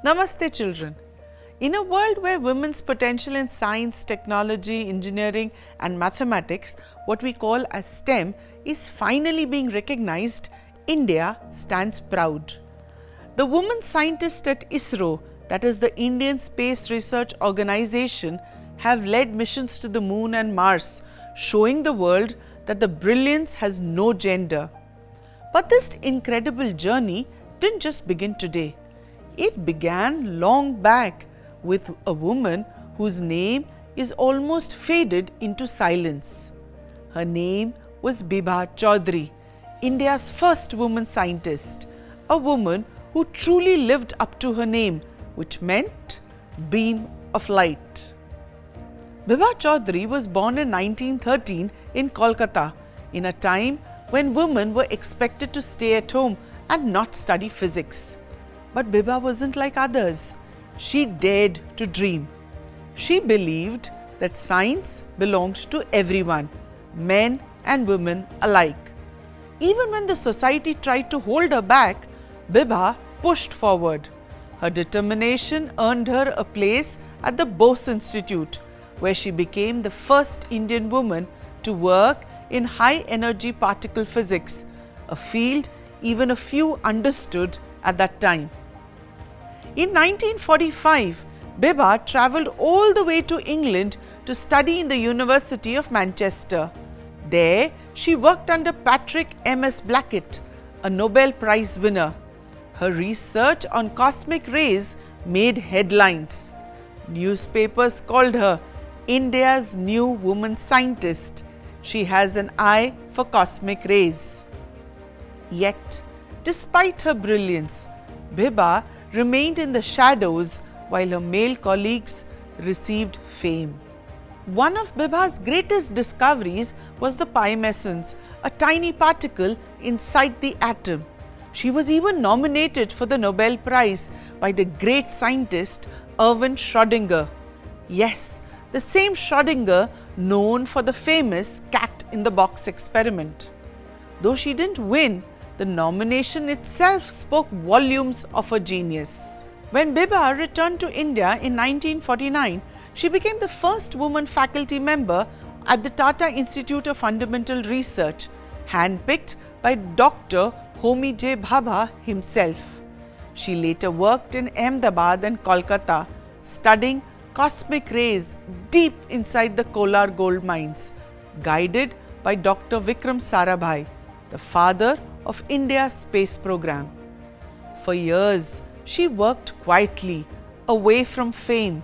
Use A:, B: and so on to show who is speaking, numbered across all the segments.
A: Namaste children. In a world where women's potential in science, technology, engineering and mathematics, what we call as STEM, is finally being recognized, India stands proud. The women scientists at ISRO, that is the Indian Space Research Organization, have led missions to the moon and Mars, showing the world that the brilliance has no gender. But this incredible journey didn't just begin today. It began long back with a woman whose name is almost faded into silence. Her name was Bibha Chowdhuri, India's first woman scientist, a woman who truly lived up to her name, which meant beam of light. Bibha Chowdhuri was born in 1913 in Kolkata, in a time when women were expected to stay at home and not study physics. But Bibha wasn't like others. She dared to dream. She believed that science belonged to everyone, men and women alike. Even when the society tried to hold her back, Bibha pushed forward. Her determination earned her a place at the Bose Institute, where she became the first Indian woman to work in high-energy particle physics, a field even a few understood at that time. In 1945, Bibha travelled all the way to England to study in the University of Manchester. There, she worked under Patrick M.S. Blackett, a Nobel Prize winner. Her research on cosmic rays made headlines. Newspapers called her India's new woman scientist. She has an eye for cosmic rays. Yet, despite her brilliance, Bibha remained in the shadows while her male colleagues received fame. One of Bibha's greatest discoveries was the pi mesons, a tiny particle inside the atom. She was even nominated for the Nobel Prize by the great scientist Erwin Schrödinger. Yes, the same Schrödinger known for the famous cat in the box experiment. Though she didn't win, the nomination itself spoke volumes of her genius. When Bibha returned to India in 1949, she became the first woman faculty member at the Tata Institute of Fundamental Research, handpicked by Dr. Homi J. Bhabha himself. She later worked in Ahmedabad and Kolkata, studying cosmic rays deep inside the Kolar gold mines, guided by Dr. Vikram Sarabhai, the father of India's space program. For years, she worked quietly, away from fame,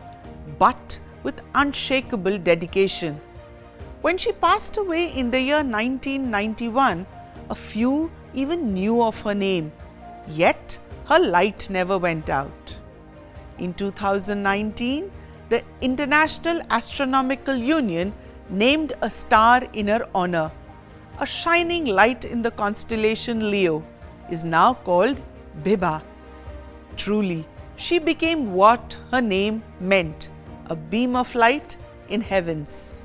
A: but with unshakable dedication. When she passed away in the year 1991, a few even knew of her name, yet her light never went out. In 2019, the International Astronomical Union named a star in her honor. A shining light in the constellation Leo is now called Bibha. Truly, she became what her name meant, a beam of light in heavens.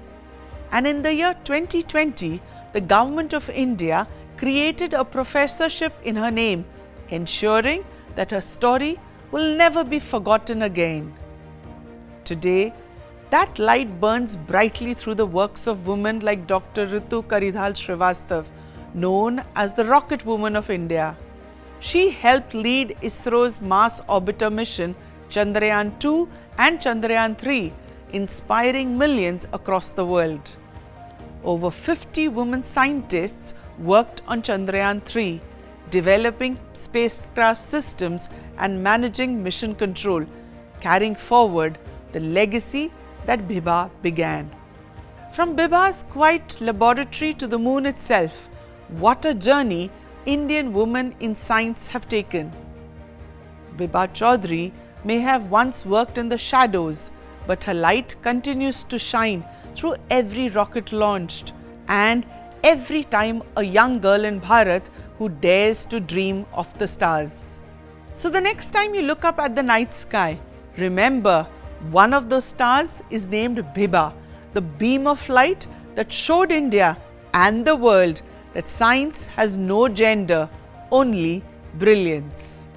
A: And in the year 2020, the Government of India created a professorship in her name, ensuring that her story will never be forgotten again. Today, that light burns brightly through the works of women like Dr. Ritu Karidhal Srivastav, known as the Rocket Woman of India. She helped lead ISRO's Mars Orbiter mission Chandrayaan-2 and Chandrayaan-3, inspiring millions across the world. Over 50 women scientists worked on Chandrayaan-3, developing spacecraft systems and managing mission control, carrying forward the legacy that Bibha began. From Bibha's quiet laboratory to the moon itself, what a journey Indian women in science have taken. Bibha Chowdhuri may have once worked in the shadows, but her light continues to shine through every rocket launched and every time a young girl in Bharat who dares to dream of the stars. So the next time you look up at the night sky, remember, one of those stars is named Bibha, the beam of light that showed India and the world that science has no gender, only brilliance.